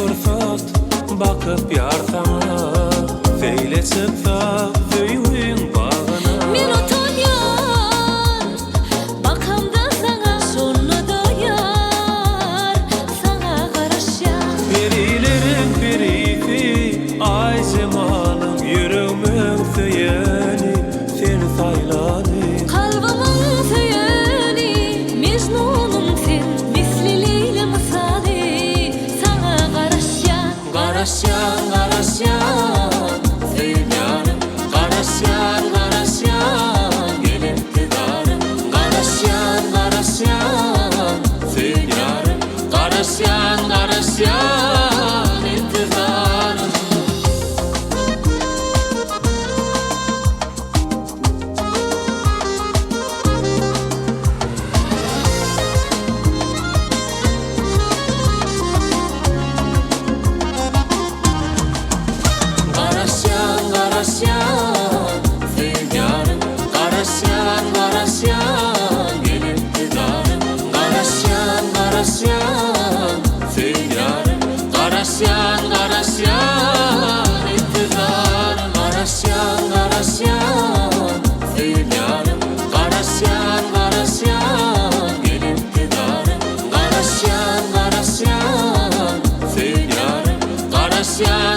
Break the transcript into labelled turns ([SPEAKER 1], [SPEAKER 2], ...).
[SPEAKER 1] fırsat bakıp yartana feyle çıksa föyün bağına.
[SPEAKER 2] Men otanyan bakam da sana sonra doyar sana karışan.
[SPEAKER 1] Perilerin perisi ay zemalım yüreğimin söyeni seni sayladı.
[SPEAKER 2] Kalbımın söyeni Mecnunum sen misli Leyla misali sana karışan.
[SPEAKER 1] Karasyan karasyan sevyanım, karasyan karasyan gel iktidarım. Karasyan karasyan sevyanım, karasyan karasyan iktidarım. Karasyan karasyan sevyanım, karasyan karasyan gel iktidarım. Karasyan karasyan sevyanım, karasyan karasyan iktidarım. Karasyan karasyan sevyanım, karasyan karasyan gel iktidarım. Karasyan karasyan sevyanım, karasyan